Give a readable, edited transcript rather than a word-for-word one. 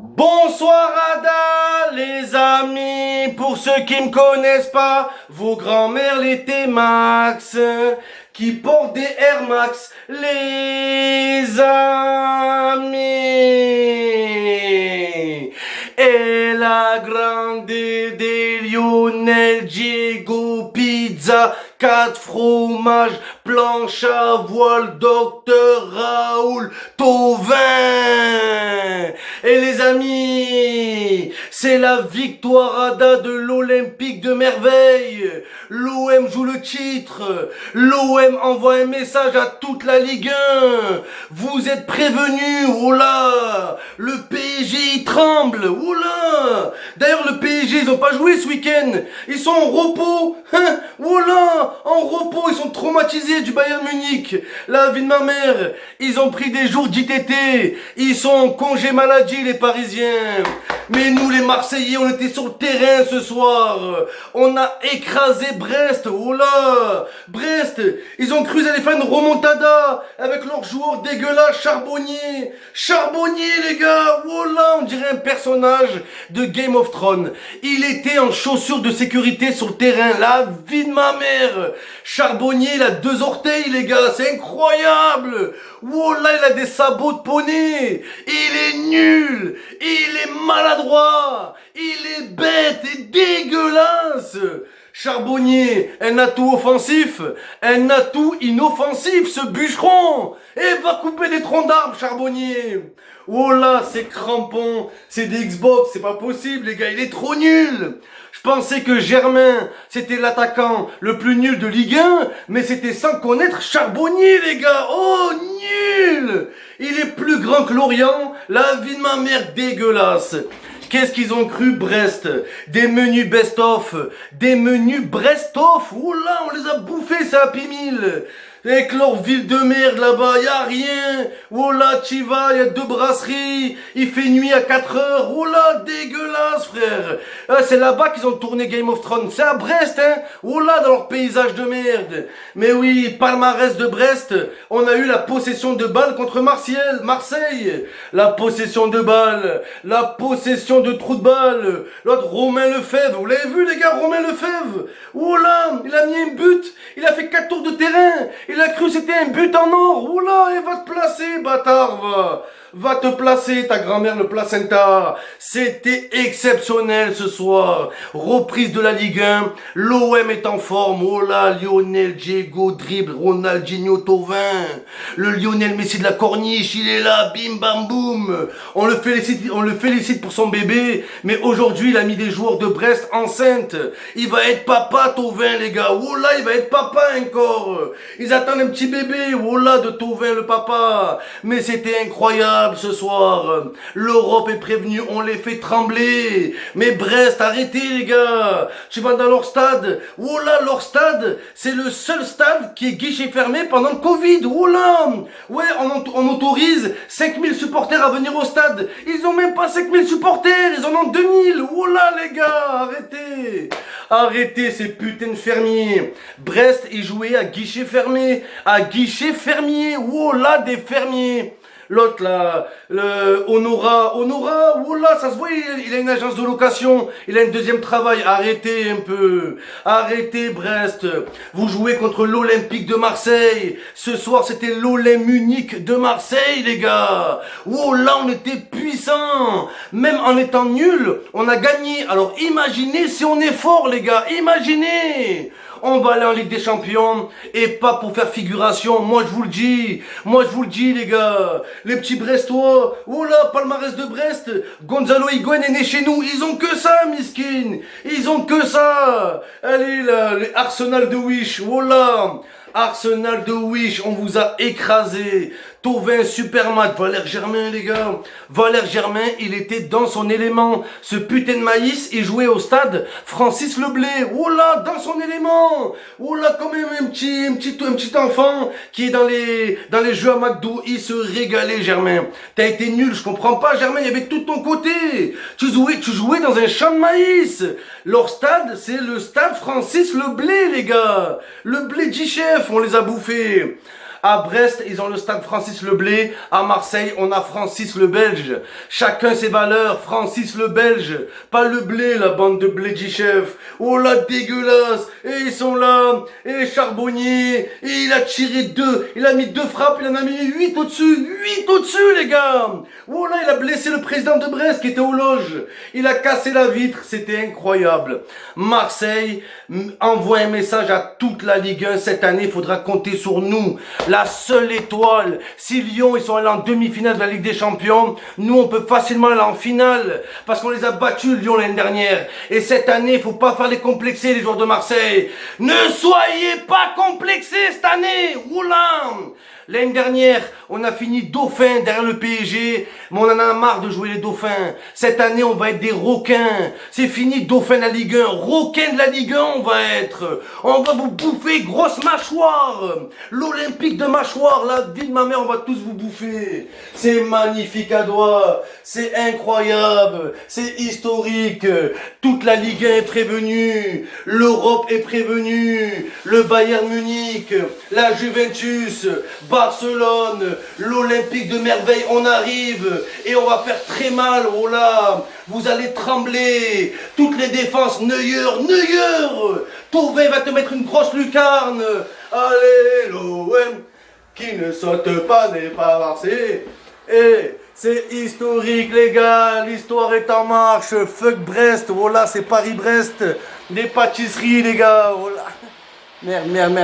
Bonsoir Ada, les amis, pour ceux qui me connaissent pas, vos grands-mères les T-Max, qui portent des Air Max, les amis. Et la grande des Lionel Diego Pizza, 4 fromages, planche à voile, docteur Raoul Tauvin. Et les amis, c'est la victoire Ada de l'Olympique de Merveille. L'OM joue le titre. L'OM envoie un message à toute la Ligue 1. Vous êtes prévenus. Oh là, le PSG il tremble. Oh là. D'ailleurs le PSG ils ont pas joué ce week-end. Ils sont en repos. Oh là, en repos. Ils sont traumatisés du Bayern Munich. La vie de ma mère. Ils ont pris des jours d'ITT. Ils sont en congé maladie les Parisiens. Mais nous les Marseillais on était sur le terrain ce soir. On a écrasé Brest. Oh là, Brest. Ils ont cru qu'ils allaient faire une remontada avec leurs joueurs dégueulasses. Charbonnier. Charbonnier les gars. Oh là, on dirait un personnage de Game of Thrones. Il était en chaussures de sécurité sur le terrain. La vie de ma mère. Charbonnier, il a 2 orteils les gars. C'est incroyable. Oh là, il a des sabots de poney. Il est nul. Il est maladroit. Il est bête et dégueulasse. Charbonnier, un atout offensif, un atout inoffensif, ce bûcheron. Et va couper des troncs d'arbres, Charbonnier. Oh là, c'est crampons, c'est des Xbox, c'est pas possible, les gars, il est trop nul. Je pensais que Germain, c'était l'attaquant le plus nul de Ligue 1, mais c'était sans connaître Charbonnier, les gars. Oh, nul. Il est plus grand que Lorient, la vie de ma mère dégueulasse. Qu'est-ce qu'ils ont cru Brest? Des menus best-of, des menus Brest-off. Oula, on les a bouffés, c'est Happy Meal. Avec leur ville de merde là-bas, y a rien. Oh là, t'y vas, y a 2 brasseries. Il fait nuit à 4 heures. Oh là, dégueulasse, frère. C'est là-bas qu'ils ont tourné Game of Thrones. C'est à Brest, hein. Oh là, dans leur paysage de merde. Mais oui, palmarès de Brest. On a eu la possession de balle contre Marseille. La possession de balle. La possession de trou de balle. L'autre, Romain Lefebvre. Vous l'avez vu, les gars, Romain Lefebvre. Oh là, il a mis un but. Il a fait 4 tours de terrain. Il a cru que c'était un but en or. Oula, il va te placer, bâtard, va. Va te placer, ta grand-mère le placenta. C'était exceptionnel ce soir. Reprise de la Ligue 1. L'OM est en forme. Oh là, Lionel Diego dribble Ronaldinho Tauvin. Le Lionel Messi de la corniche, il est là. Bim bam boum. On le félicite pour son bébé. Mais aujourd'hui, il a mis des joueurs de Brest enceintes. Il va être papa Tauvin, les gars. Oh là, il va être papa encore. Ils attendent un petit bébé. Oh là, de Tauvin, le papa. Mais c'était incroyable. Ce soir, l'Europe est prévenue, on les fait trembler. Mais Brest, arrêtez les gars. Tu vas dans leur stade. Oh là, leur stade, c'est le seul stade qui est guichet fermé pendant le Covid. Oh là. Ouais, on autorise 5000 supporters à venir au stade. Ils ont même pas 5000 supporters, ils en ont 2000. Oh là les gars, arrêtez. Arrêtez ces putains de fermiers. Brest est joué à guichet fermé. À guichet fermier. Oh là, des fermiers. L'autre là, le Honora, oh là, ça se voit, il a une agence de location, il a un deuxième travail. Arrêtez un peu, arrêtez Brest. Vous jouez contre l'Olympique de Marseille. Ce soir, c'était l'Olympique Munich de Marseille, les gars. Oh là, on était puissants. Même en étant nuls, on a gagné. Alors imaginez si on est fort, les gars. Imaginez. On va aller en Ligue des Champions et pas pour faire figuration. Moi je vous le dis, les gars. Les petits Brestois, oh là, palmarès de Brest. Gonzalo Higuain est né chez nous. Ils ont que ça, miskin. Ils ont que ça. Allez là, les Arsenal de Wish, oh là. Arsenal de Wish, on vous a écrasé. Tauvin, super match. Valère Germain, les gars. Valère Germain, il était dans son élément. Ce putain de maïs, il jouait au stade Francis Leblé. Oh là, dans son élément. Oh là, quand même, un petit enfant qui est dans les jeux à McDo. Il se régalait, Germain. T'as été nul, je comprends pas, Germain. Il y avait tout de ton côté. Tu jouais dans un champ de maïs. Leur stade, c'est le stade Francis Leblé, les gars. Le blé chef, on les a bouffés. À Brest, ils ont le stade Francis Leblé. À Marseille, on a Francis le Belge. Chacun ses valeurs. Francis le Belge. Pas le blé, la bande de Blédichev. Oh là, dégueulasse. Et ils sont là. Et Charbonnier. Et il a tiré 2. Il a mis 2 frappes. Il en a mis 8 au-dessus. 8 au-dessus, les gars. Oh là, il a blessé le président de Brest qui était aux loges. Il a cassé la vitre. C'était incroyable. Marseille envoie un message à toute la Ligue 1 cette année. Il faudra compter sur nous. La seule étoile. Si Lyon, ils sont allés en demi-finale de la Ligue des Champions, nous, on peut facilement aller en finale. Parce qu'on les a battus, Lyon, l'année dernière. Et cette année, il faut pas faire les complexer, les joueurs de Marseille. Ne soyez pas complexés cette année. Roulant. L'année dernière, on a fini dauphin derrière le PSG, mais on en a marre de jouer les dauphins. Cette année, on va être des requins. C'est fini, dauphin de la Ligue 1. Requin de la Ligue 1, on va être. On va vous bouffer, grosse mâchoire. L'Olympique de mâchoire, la vie de ma mère, on va tous vous bouffer. C'est magnifique à doigt. C'est incroyable. C'est historique. Toute la Ligue 1 est prévenue. L'Europe est prévenue. Le Bayern Munich, la Juventus, Barcelone, l'Olympique de merveille, on arrive et on va faire très mal, oh là, vous allez trembler, toutes les défenses, Neuer, Thauvin va te mettre une grosse lucarne, allez l'OM, qui ne saute pas n'est pas Marseille, et c'est historique les gars, l'histoire est en marche, fuck Brest, voilà c'est Paris-Brest, les pâtisseries les gars, voilà, merde.